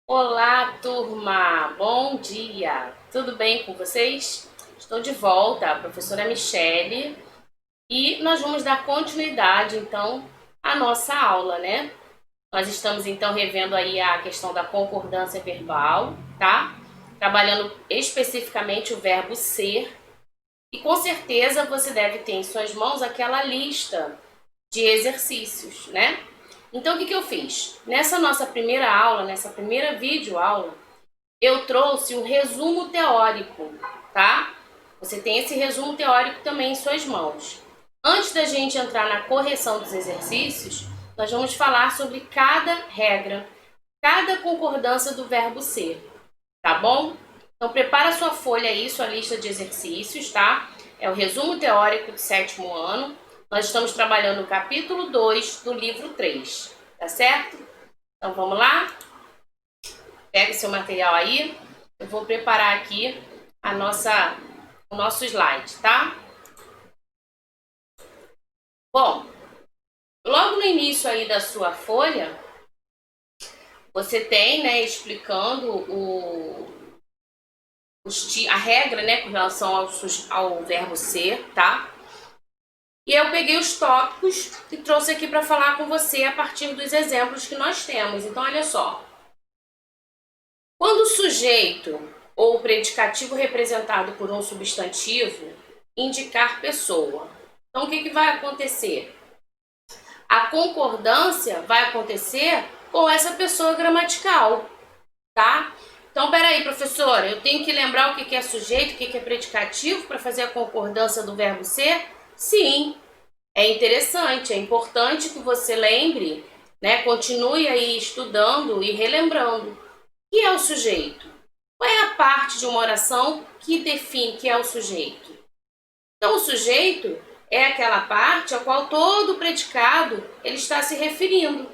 Olá, turma! Bom dia! Tudo bem com vocês? Estou de volta, a professora Michele, e nós vamos dar continuidade, então, à nossa aula, né? Nós estamos, então, revendo aí a questão da concordância verbal, tá? Trabalhando especificamente o verbo ser, e com certeza você deve ter em suas mãos aquela lista de exercícios, né? Então, o que eu fiz? Nessa nossa primeira aula, nessa primeira videoaula, eu trouxe um resumo teórico, tá? Você tem esse resumo teórico também em suas mãos. Antes da gente entrar na correção dos exercícios, nós vamos falar sobre cada regra, cada concordância do verbo ser, tá bom? Então prepara sua folha aí, sua lista de exercícios, tá? É o resumo teórico do sétimo ano. Nós estamos trabalhando o capítulo 2 do livro 3, tá certo? Então vamos lá? Pega seu material aí. Eu vou preparar aqui o nosso slide, tá? Bom, logo no início aí da sua folha, você tem, né, explicando a regra, né, com relação ao verbo ser, tá? E eu peguei os tópicos e trouxe aqui para falar com você a partir dos exemplos que nós temos. Então, olha só. Quando o sujeito ou o predicativo representado por um substantivo indicar pessoa, então o que vai acontecer? A concordância vai acontecer com essa pessoa gramatical, tá? Então, peraí, professora, eu tenho que lembrar o que é sujeito, o que é predicativo para fazer a concordância do verbo ser? Sim, é interessante, é importante que você lembre, né? Continue aí estudando e relembrando. O que é o sujeito? Qual é a parte de uma oração que define que é o sujeito? Então, o sujeito é aquela parte a qual todo o predicado ele está se referindo.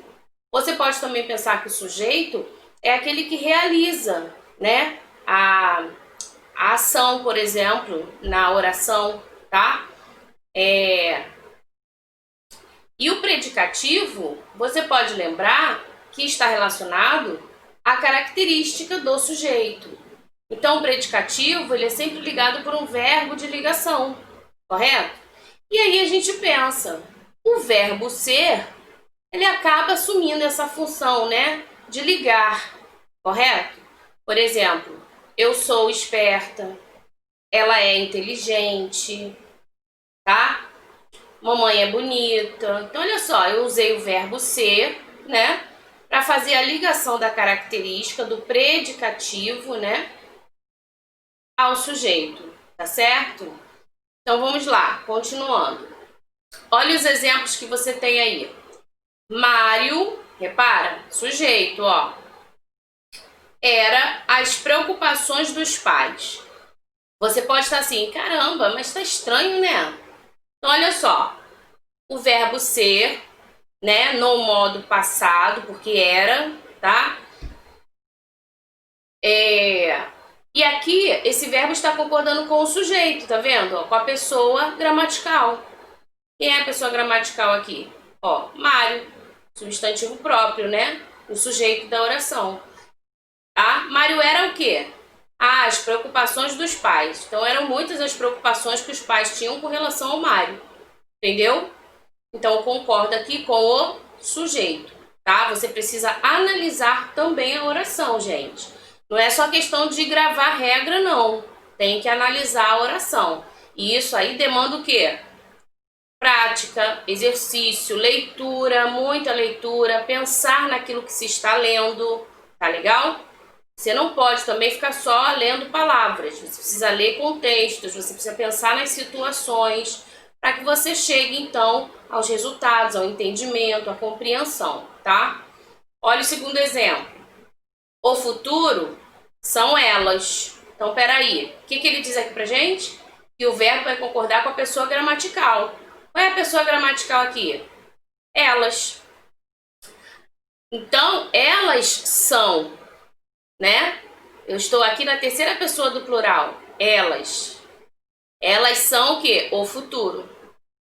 Você pode também pensar que o sujeito é aquele que realiza, né, a ação, por exemplo, na oração, tá? E o predicativo, você pode lembrar que está relacionado à característica do sujeito. Então, o predicativo ele é sempre ligado por um verbo de ligação, correto? E aí a gente pensa, o verbo ser, ele acaba assumindo essa função, né, de ligar, correto? Por exemplo, eu sou esperta, ela é inteligente, tá? Mamãe é bonita. Então, olha só, eu usei o verbo ser, né, para fazer a ligação da característica do predicativo, né, ao sujeito, tá certo? Então, vamos lá, continuando. Olha os exemplos que você tem aí. Mário, repara, sujeito, ó, era as preocupações dos pais. Você pode estar assim, caramba, mas tá estranho, né? Então, olha só, o verbo ser, né, no modo passado, porque era, tá? E aqui, esse verbo está concordando com o sujeito, tá vendo? Ó, com a pessoa gramatical. Quem é a pessoa gramatical aqui? Ó, Mário, substantivo próprio, né? O sujeito da oração. Tá? Mário era o quê? Ah, as preocupações dos pais. Então, eram muitas as preocupações que os pais tinham com relação ao Mário. Entendeu? Então, concorda aqui com o sujeito, tá? Você precisa analisar também a oração, gente. Não é só questão de gravar regra, não. Tem que analisar a oração. E isso aí demanda o quê? Prática, exercício, leitura, muita leitura, pensar naquilo que se está lendo, tá legal? Você não pode também ficar só lendo palavras, você precisa ler contextos, você precisa pensar nas situações, para que você chegue, então, aos resultados, ao entendimento, à compreensão, tá? Olha o segundo exemplo. O futuro são elas. Então, peraí, o que ele diz aqui pra gente? Que o verbo vai concordar com a pessoa gramatical. Qual é a pessoa gramatical aqui? Elas. Então, elas são, né? Eu estou aqui na terceira pessoa do plural. Elas. Elas são o quê? O futuro.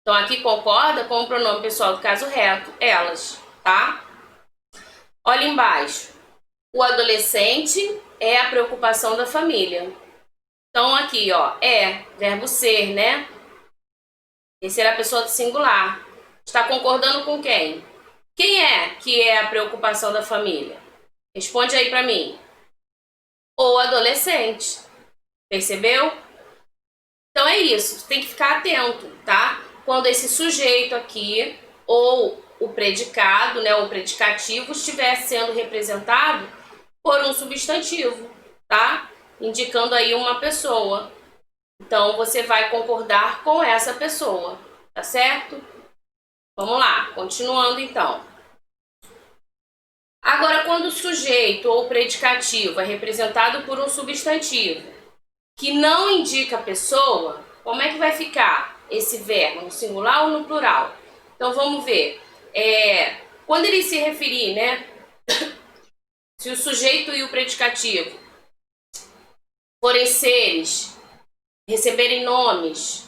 Então, aqui concorda com o pronome pessoal do caso reto. Elas, tá? Olha embaixo. O adolescente é a preocupação da família. Então, aqui, ó, verbo ser, né? Terceira pessoa do singular. Está concordando com quem? Quem é que é a preocupação da família? Responde aí para mim. O adolescente. Percebeu? Então é isso, tem que ficar atento, tá? Quando esse sujeito aqui, ou o predicado, né, o predicativo, estiver sendo representado por um substantivo, tá? Indicando aí uma pessoa. Então, você vai concordar com essa pessoa, tá certo? Vamos lá, continuando então. Agora, quando o sujeito ou predicativo é representado por um substantivo que não indica a pessoa, como é que vai ficar esse verbo, no singular ou no plural? Então, vamos ver. Quando ele se referir, né? Se o sujeito e o predicativo forem seres, receberem nomes,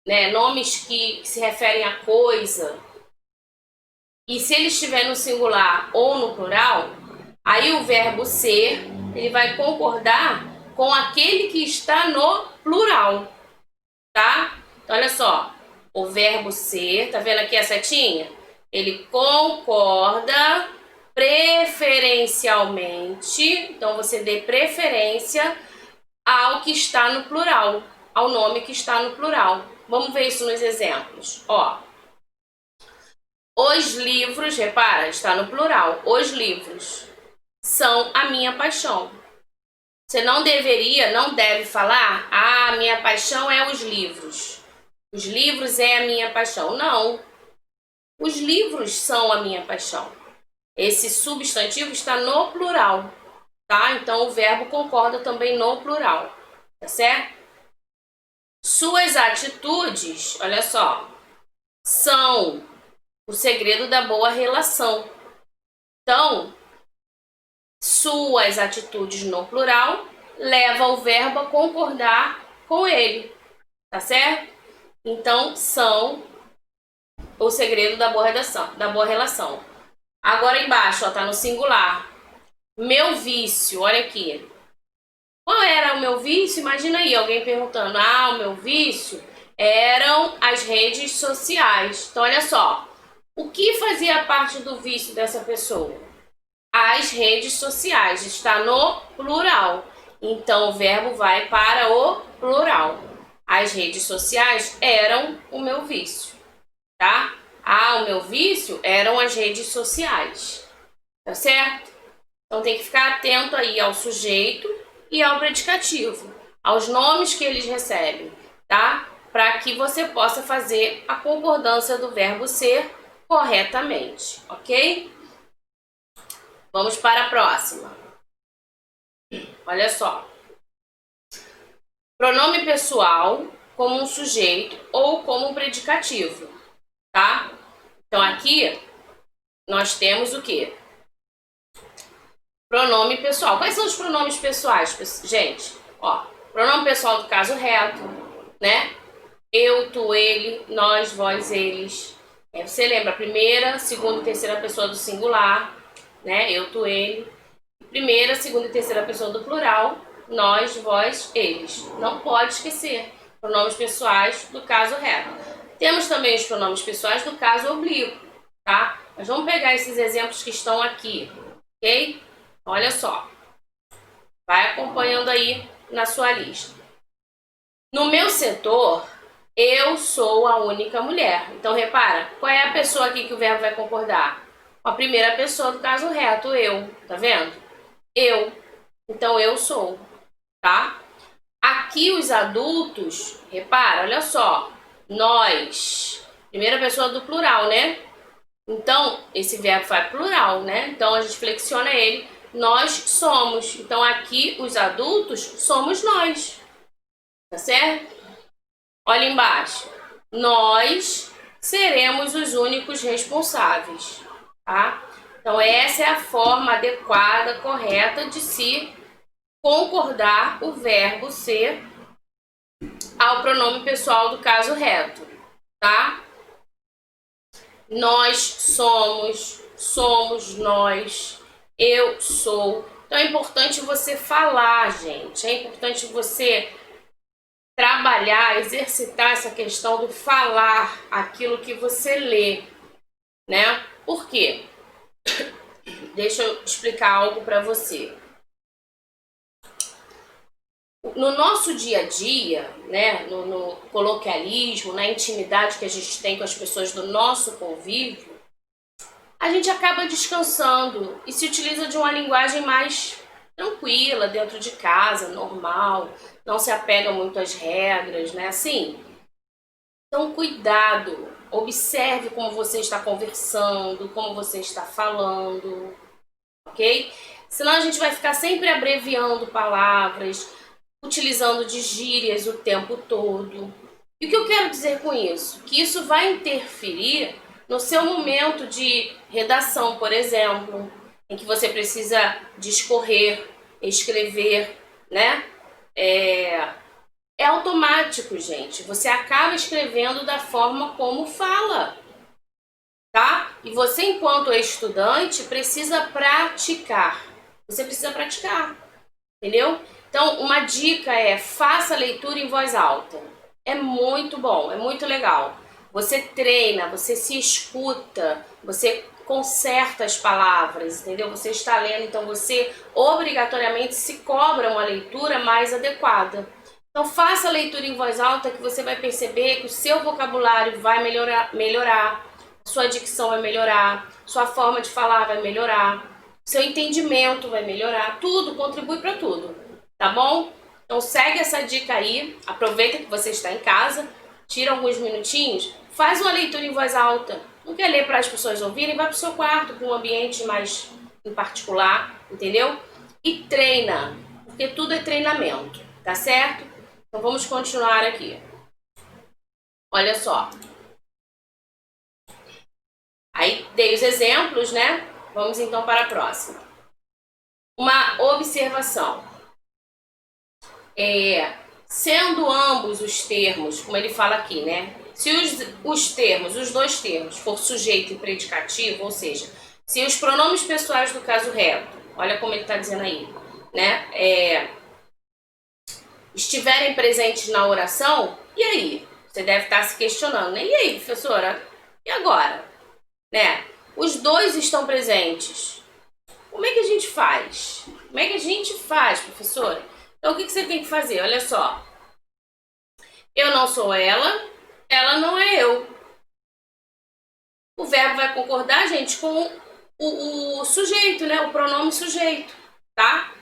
né? Nomes que se referem a coisa, e se ele estiver no singular ou no plural, aí o verbo ser, ele vai concordar com aquele que está no plural, tá? Então, olha só, o verbo ser, tá vendo aqui a setinha? Ele concorda preferencialmente, então você dê preferência ao que está no plural, ao nome que está no plural. Vamos ver isso nos exemplos, ó. Os livros, repara, está no plural. Os livros são a minha paixão. Você não deve falar, minha paixão é os livros. Os livros é a minha paixão. Não. Os livros são a minha paixão. Esse substantivo está no plural, tá? Então o verbo concorda também no plural, tá certo? Suas atitudes, olha só, são o segredo da boa relação. Então, suas atitudes no plural leva o verbo a concordar com ele, tá certo? Então, são o segredo da boa relação. Agora embaixo, ó, tá no singular. Meu vício, olha aqui. Qual era o meu vício? Imagina aí alguém perguntando. O meu vício eram as redes sociais. Então, olha só. O que fazia parte do vício dessa pessoa? As redes sociais. Está no plural. Então, o verbo vai para o plural. As redes sociais eram o meu vício, tá? O meu vício eram as redes sociais. Tá certo? Então, tem que ficar atento aí ao sujeito e ao predicativo, aos nomes que eles recebem, tá? Para que você possa fazer a concordância do verbo ser corretamente, ok? Vamos para a próxima. Olha só. Pronome pessoal como um sujeito ou como um predicativo, tá? Então, aqui nós temos o quê? Pronome pessoal. Quais são os pronomes pessoais, gente? Ó, pronome pessoal do caso reto, né? Eu, tu, ele, nós, vós, eles. Você lembra a primeira, segunda e terceira pessoa do singular, né? Eu, tu, ele. Primeira, segunda e terceira pessoa do plural, nós, vós, eles. Não pode esquecer. Pronomes pessoais do caso reto. Temos também os pronomes pessoais do caso oblíquo, tá? Mas vamos pegar esses exemplos que estão aqui, ok? Olha só. Vai acompanhando aí na sua lista. No meu setor, eu sou a única mulher. Então, repara, qual é a pessoa aqui que o verbo vai concordar? A primeira pessoa do caso reto, eu. Tá vendo? Eu. Então, eu sou, tá? Aqui os adultos, repara, olha só. Nós. Primeira pessoa do plural, né? Então, esse verbo vai plural, né? Então, a gente flexiona ele. Nós somos. Então, aqui os adultos somos nós. Tá certo? Olha embaixo. Nós seremos os únicos responsáveis, tá? Então, essa é a forma adequada, correta de se concordar o verbo ser ao pronome pessoal do caso reto, tá? Nós somos, somos nós, eu sou. Então é importante você falar, gente. É importante você trabalhar, exercitar essa questão do falar aquilo que você lê, né? Por quê? Deixa eu explicar algo para você. No nosso dia a dia, né, no coloquialismo, na intimidade que a gente tem com as pessoas do nosso convívio, a gente acaba descansando e se utiliza de uma linguagem mais tranquila, dentro de casa, normal, não se apega muito às regras, né? Assim, então cuidado, observe como você está conversando, como você está falando, ok? Senão a gente vai ficar sempre abreviando palavras, utilizando de gírias o tempo todo. E o que eu quero dizer com isso? Que isso vai interferir no seu momento de redação, por exemplo, em que você precisa discorrer, escrever, né? É automático, gente. Você acaba escrevendo da forma como fala, tá? E você, enquanto estudante, precisa praticar. Você precisa praticar, entendeu? Então, uma dica é: faça leitura em voz alta. É muito bom, é muito legal. Você treina, você se escuta, você conserta as palavras, entendeu? Você está lendo, então você obrigatoriamente se cobra uma leitura mais adequada. Então, faça a leitura em voz alta que você vai perceber que o seu vocabulário vai melhorar, sua dicção vai melhorar, sua forma de falar vai melhorar, seu entendimento vai melhorar, tudo contribui para tudo, tá bom? Então segue essa dica aí, aproveita que você está em casa, tira alguns minutinhos, faz uma leitura em voz alta. Não quer ler para as pessoas ouvirem, vai para o seu quarto, para um ambiente mais em particular, entendeu? E treina, porque tudo é treinamento, tá certo? Então vamos continuar aqui. Olha só. Aí dei os exemplos, né? Vamos então para a próxima. Uma observação. Sendo ambos os termos, como ele fala aqui, né? Se os dois termos, for sujeito e predicativo, ou seja, se os pronomes pessoais do caso reto, olha como ele está dizendo aí, né? Estiverem presentes na oração, e aí? Você deve estar se questionando, né? E aí, professora? E agora? Né? Os dois estão presentes. Como é que a gente faz? Como é que a gente faz, professora? Então, o que você tem que fazer? Olha só. Eu não sou ela não é eu. O verbo vai concordar, gente, com o sujeito, né? O pronome sujeito, tá?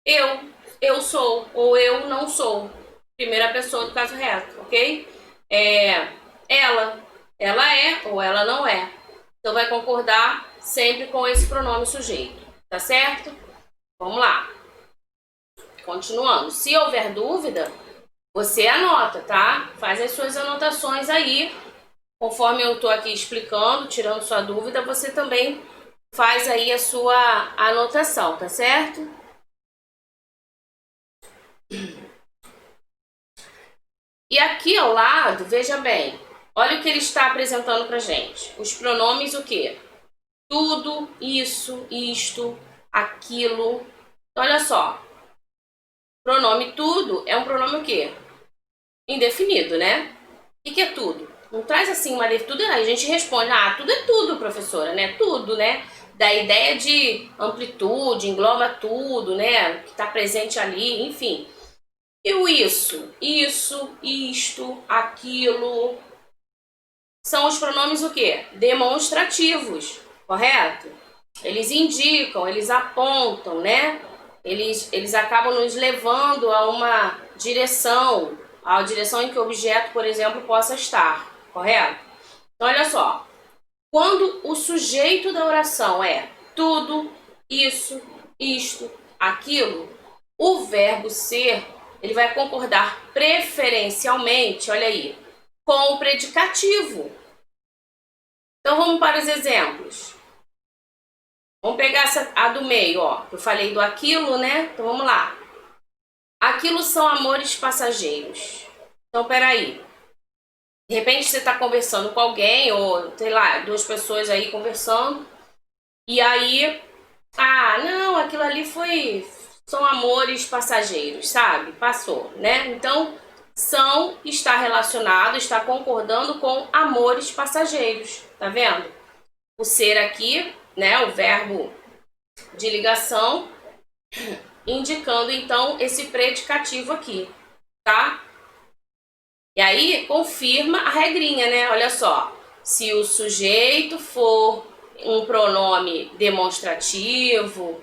Eu sou, ou eu não sou. Primeira pessoa do caso reto, ok? Ela é ou ela não é. Então vai concordar sempre com esse pronome sujeito, tá certo? Vamos lá. Continuando. Se houver dúvida, você anota, tá? Faz as suas anotações aí. Conforme eu tô aqui explicando, tirando sua dúvida, você também faz aí a sua anotação, tá certo? E aqui ao lado, veja bem, olha o que ele está apresentando pra gente. Os pronomes o quê? Tudo, isso, isto, aquilo. Olha só. Pronome tudo é um pronome o quê? Indefinido, né? O que é tudo? Não traz assim uma tudo, a gente responde, tudo é tudo, professora, né? Tudo, né? Da ideia de amplitude, engloba tudo, né? Que está presente ali, enfim. E o isso, isto, aquilo, são os pronomes o quê? Demonstrativos, correto? Eles indicam, eles apontam, né? Eles acabam nos levando a uma direção, a direção em que o objeto, por exemplo, possa estar, correto? Então, olha só. Quando o sujeito da oração é tudo, isso, isto, aquilo, o verbo ser, ele vai concordar preferencialmente, olha aí, com o predicativo. Então, vamos para os exemplos. Vamos pegar a do meio, ó. Eu falei do aquilo, né? Então, vamos lá. Aquilo são amores passageiros. Então, peraí. De repente, você está conversando com alguém, ou, sei lá, duas pessoas aí conversando. E aí, Ah, não, aquilo ali são amores passageiros, sabe? Passou, né? Então, está relacionado, está concordando com amores passageiros, tá vendo? O ser aqui, né? O verbo de ligação, indicando então esse predicativo aqui, tá? E aí confirma a regrinha, né? Olha só, se o sujeito for um pronome demonstrativo,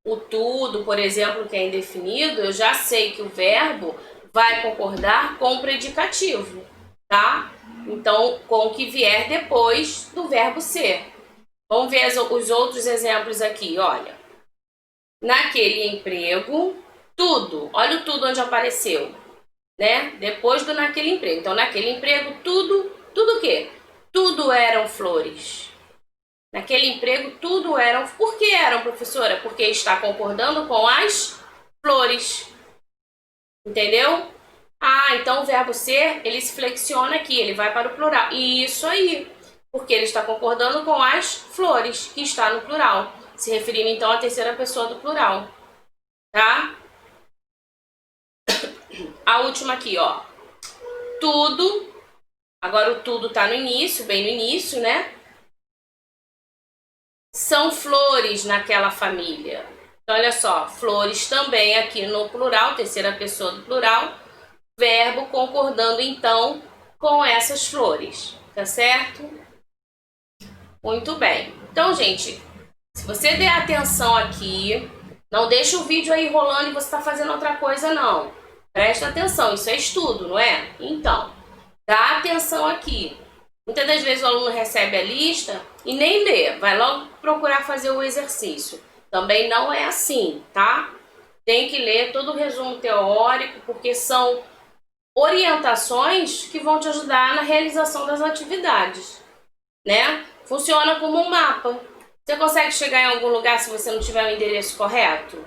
o tudo, por exemplo, que é indefinido, eu já sei que o verbo vai concordar com o predicativo, tá? Então, com o que vier depois do verbo ser. Vamos ver os outros exemplos aqui, olha. Naquele emprego, tudo, olha o tudo onde apareceu, né? Depois do naquele emprego. Então, naquele emprego, tudo o quê? Tudo eram flores. Naquele emprego, tudo eram... Por que eram, professora? Porque está concordando com as flores. Entendeu? Ah, então o verbo ser, ele se flexiona aqui, ele vai para o plural. Isso aí. Porque ele está concordando com as flores, que está no plural. Se referindo, então, à terceira pessoa do plural. Tá? A última aqui, ó. Tudo. Agora o tudo tá no início, bem no início, né? São flores naquela família. Então, olha só, flores também aqui no plural, terceira pessoa do plural, verbo concordando então com essas flores, tá certo? Muito bem. Então, gente, se você der atenção aqui, não deixa o vídeo aí rolando e você tá fazendo outra coisa, não. Presta atenção, isso é estudo, não é? Então, dá atenção aqui. Muitas das vezes o aluno recebe a lista e nem lê, vai logo procurar fazer o exercício. Também não é assim, tá? Tem que ler todo o resumo teórico, porque são orientações que vão te ajudar na realização das atividades, né? Funciona como um mapa. Você consegue chegar em algum lugar se você não tiver o endereço correto?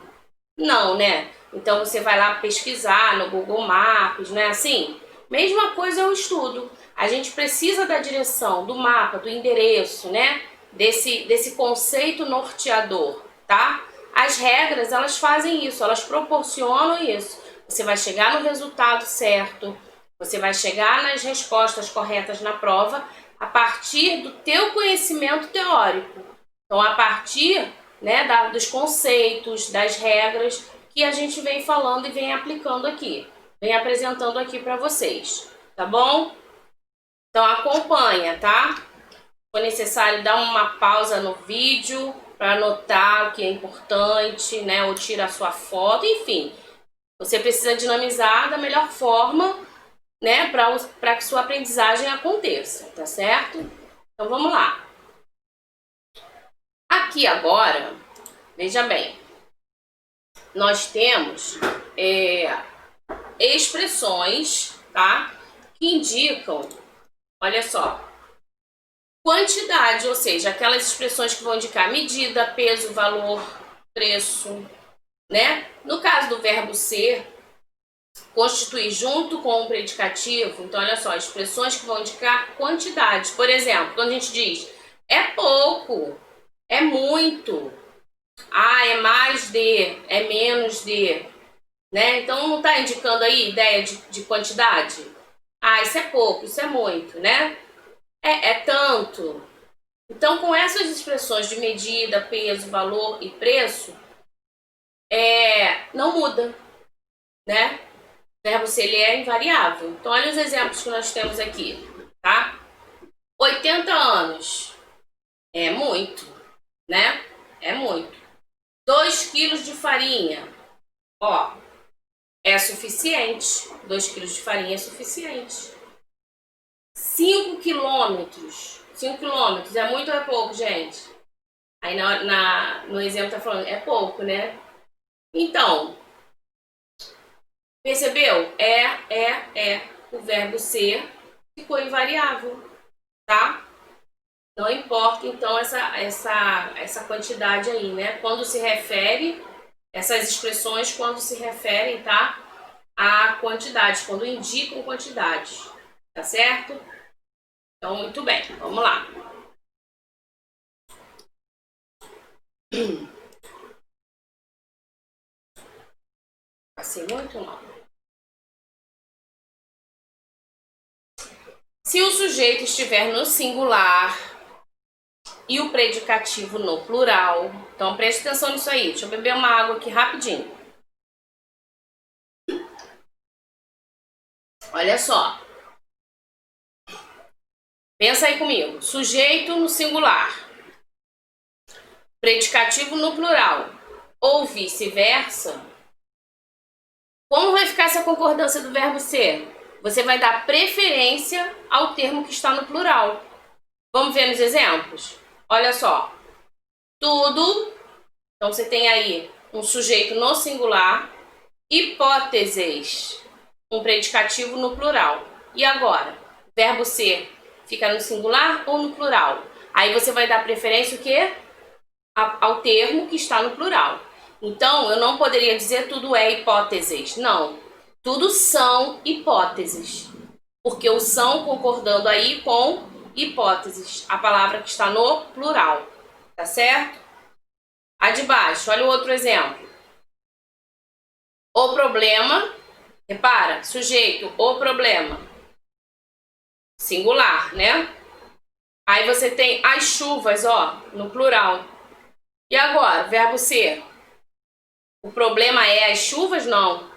Não, né? Então você vai lá pesquisar no Google Maps, não é assim? Mesma coisa é o estudo. A gente precisa da direção, do mapa, do endereço, né? Desse conceito norteador, tá? As regras, elas fazem isso, elas proporcionam isso. Você vai chegar no resultado certo, você vai chegar nas respostas corretas na prova a partir do teu conhecimento teórico. Então, a partir, né, dos conceitos, das regras que a gente vem falando e vem aplicando aqui, vem apresentando aqui para vocês, tá bom? Então, acompanha, tá? Se for necessário, dá uma pausa no vídeo para anotar o que é importante, né, ou tira a sua foto, enfim. Você precisa dinamizar da melhor forma, né, para que sua aprendizagem aconteça, tá certo? Então, vamos lá. Aqui agora, veja bem, nós temos expressões, tá? Que indicam, olha só, quantidade, ou seja, aquelas expressões que vão indicar medida, peso, valor, preço, né? No caso do verbo ser, constituir junto com o predicativo, então olha só, expressões que vão indicar quantidade. Por exemplo, quando a gente diz é pouco, é muito, ah, é mais de, é menos de, né? Então não está indicando aí ideia de quantidade? Ah, isso é pouco, isso é muito, né? É tanto. Então, com essas expressões de medida, peso, valor e preço, não muda, né? O verbo ser ele é invariável. Então, olha os exemplos que nós temos aqui, tá? 80 anos é muito, né? É muito. 2 quilos de farinha, ó, é suficiente. 2 quilos de farinha é suficiente. 5 quilômetros. 5 quilômetros é muito ou é pouco, gente? Aí no exemplo tá falando, é pouco, né? Então, percebeu? O verbo ser ficou invariável, tá? Não importa, então, essa quantidade aí, né? Quando se refere, essas expressões, quando se referem, tá? A quantidade, quando indicam quantidade, tá certo? Então, muito bem, vamos lá. Passei muito mal. Se o sujeito estiver no singular e o predicativo no plural, então preste atenção nisso aí. Deixa eu beber uma água aqui rapidinho. Olha só. Pensa aí comigo. Sujeito no singular, predicativo no plural ou vice-versa. Como vai ficar essa concordância do verbo ser? Você vai dar preferência ao termo que está no plural. Vamos ver nos exemplos? Olha só. Tudo. Então você tem aí um sujeito no singular, hipóteses, um predicativo no plural. E agora? Verbo ser fica no singular ou no plural? Aí você vai dar preferência o quê? Ao termo que está no plural. Então, eu não poderia dizer tudo é hipóteses. Não. Tudo são hipóteses. Porque o são concordando aí com hipóteses. A palavra que está no plural. Tá certo? A de baixo, olha o outro exemplo. O problema, repara, sujeito, o problema. Singular, né? Aí você tem as chuvas, ó, no plural. E agora, verbo ser? O problema é as chuvas? Não.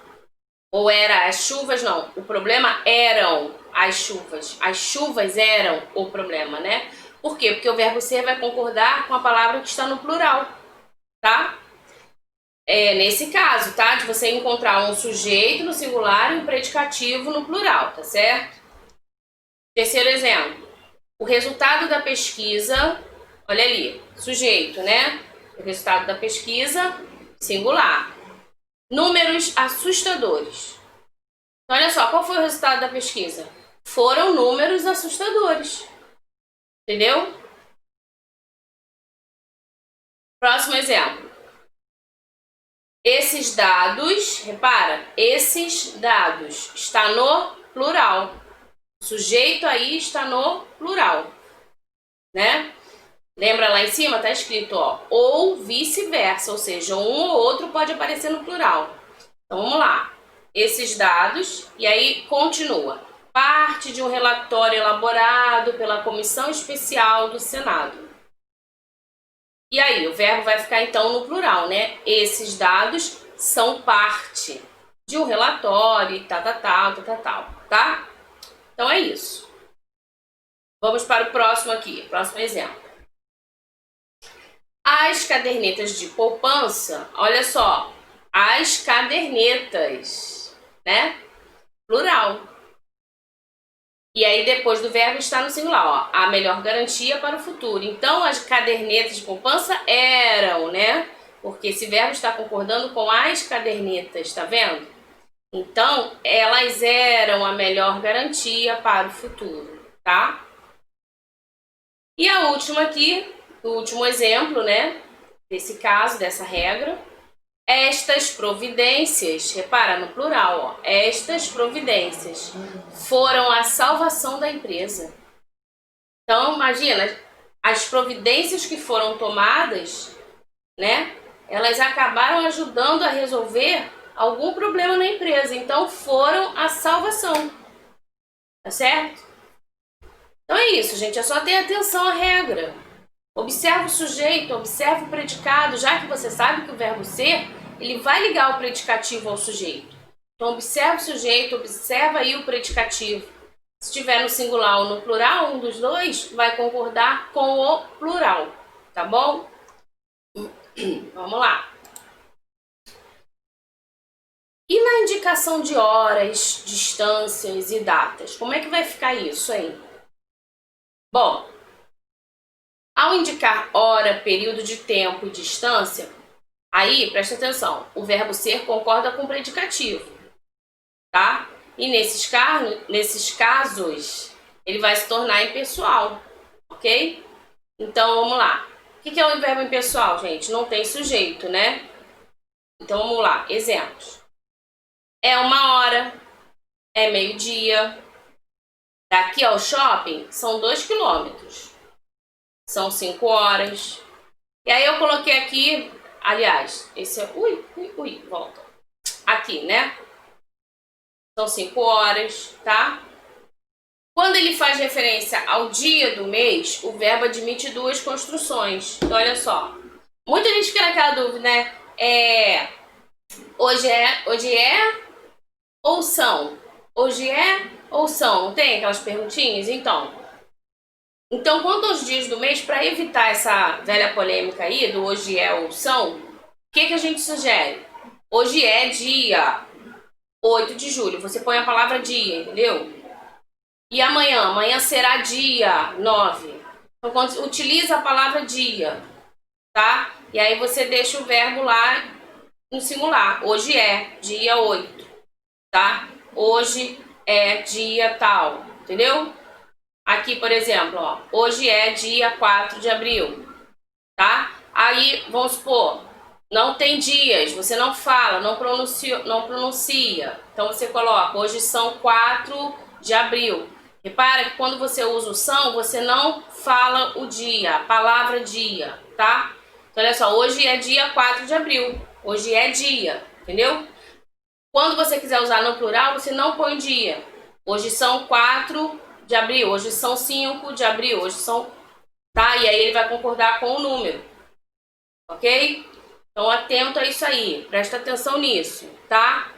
Ou era as chuvas? Não. O problema eram as chuvas. As chuvas eram o problema, né? Por quê? Porque o verbo ser vai concordar com a palavra que está no plural, tá? É nesse caso, tá? De você encontrar um sujeito no singular e um predicativo no plural, tá certo? Terceiro exemplo. O resultado da pesquisa, olha ali, sujeito, né? O resultado da pesquisa, singular. Números assustadores. Então, olha só, qual foi o resultado da pesquisa? Foram números assustadores. Entendeu? Próximo exemplo. Esses dados, repara, esses dados está no plural. O sujeito aí está no plural, né? Lembra lá em cima? Tá escrito, ó, ou vice-versa, ou seja, um ou outro pode aparecer no plural. Então, vamos lá. Esses dados, e aí continua. Parte de um relatório elaborado pela Comissão Especial do Senado. E aí, o verbo vai ficar então no plural, né? Esses dados são parte de um relatório e tal, tá? Então é isso. Vamos para o próximo aqui, próximo exemplo. As cadernetas de poupança, olha só, as cadernetas, né? Plural. E aí depois do verbo está no singular, ó, a melhor garantia para o futuro. Então as cadernetas de poupança eram, né? Porque esse verbo está concordando com as cadernetas, tá vendo? Então elas eram a melhor garantia para o futuro, tá? E a última aqui, o último exemplo, né? Desse caso, dessa regra. Estas providências, repara no plural, ó, estas providências foram a salvação da empresa. Então, imagina, as providências que foram tomadas, né, elas acabaram ajudando a resolver algum problema na empresa. Então, foram a salvação. Tá certo? Então é isso, gente, é só ter atenção à regra. Observa o sujeito, observa o predicado, já que você sabe que o verbo ser, ele vai ligar o predicativo ao sujeito. Então observa o sujeito, observa aí o predicativo. Se estiver no singular ou no plural, um dos dois vai concordar com o plural, tá bom? Vamos lá. E na indicação de horas, distâncias e datas, como é que vai ficar isso aí? Bom, ao indicar hora, período de tempo e distância, aí, presta atenção, o verbo ser concorda com o predicativo, tá? E nesses casos, ele vai se tornar impessoal, ok? Então, vamos lá. O que é o verbo impessoal, gente? Não tem sujeito, né? Então, vamos lá. Exemplos. É 1h, é meio-dia. Daqui ao shopping são 2 quilômetros. São 5 horas. E aí eu coloquei aqui, aliás, esse é... volta. aqui, né? São 5 horas, tá? Quando ele faz referência ao dia do mês, o verbo admite 2 construções. Então, olha só. Muita gente fica naquela dúvida, né? Hoje é ou são? Hoje é ou são? Não tem aquelas perguntinhas? Então, quanto aos dias do mês, para evitar essa velha polêmica aí do hoje é ou são, o que a gente sugere? Hoje é dia 8 de julho. Você põe a palavra dia, entendeu? E amanhã será dia 9. Então, quando utiliza a palavra dia, tá? E aí você deixa o verbo lá no singular. Hoje é dia 8, tá? Hoje é dia tal, entendeu? Aqui, por exemplo, ó, hoje é dia 4 de abril, tá? Aí, vamos supor, não tem dias, você não fala, não pronuncia. Então, você coloca, hoje são 4 de abril. Repara que quando você usa o são, você não fala o dia, a palavra dia, tá? Então, olha só, hoje é dia 4 de abril. Hoje é dia, entendeu? Quando você quiser usar no plural, você não põe dia. Hoje são 4 de abril, hoje são 5 de abril, hoje são... Tá? E aí ele vai concordar com o número. Ok? Então, atento a isso aí. Presta atenção nisso, tá?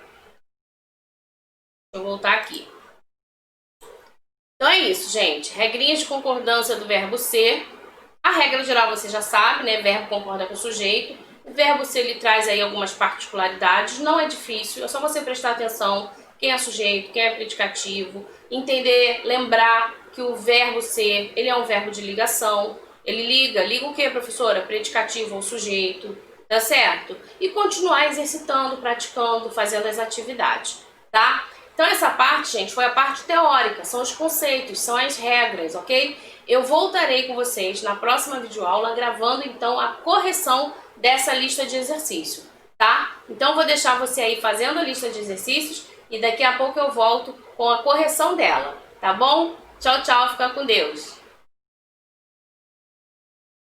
Deixa eu voltar aqui. Então é isso, gente. Regrinhas de concordância do verbo ser. A regra geral você já sabe, né? Verbo concorda com o sujeito. O verbo ser, ele traz aí algumas particularidades. Não é difícil, é só você prestar atenção. Quem é sujeito, quem é predicativo. Entender, lembrar que o verbo ser, ele é um verbo de ligação. Ele liga o que, professora? Predicativo ou sujeito, tá certo? E continuar exercitando, praticando, fazendo as atividades, tá? Então essa parte, gente, foi a parte teórica, são os conceitos, são as regras, ok? Eu voltarei com vocês na próxima videoaula gravando então a correção dessa lista de exercícios, tá? Então vou deixar você aí fazendo a lista de exercícios e daqui a pouco eu volto com a correção dela, tá bom? Tchau, tchau, fica com Deus!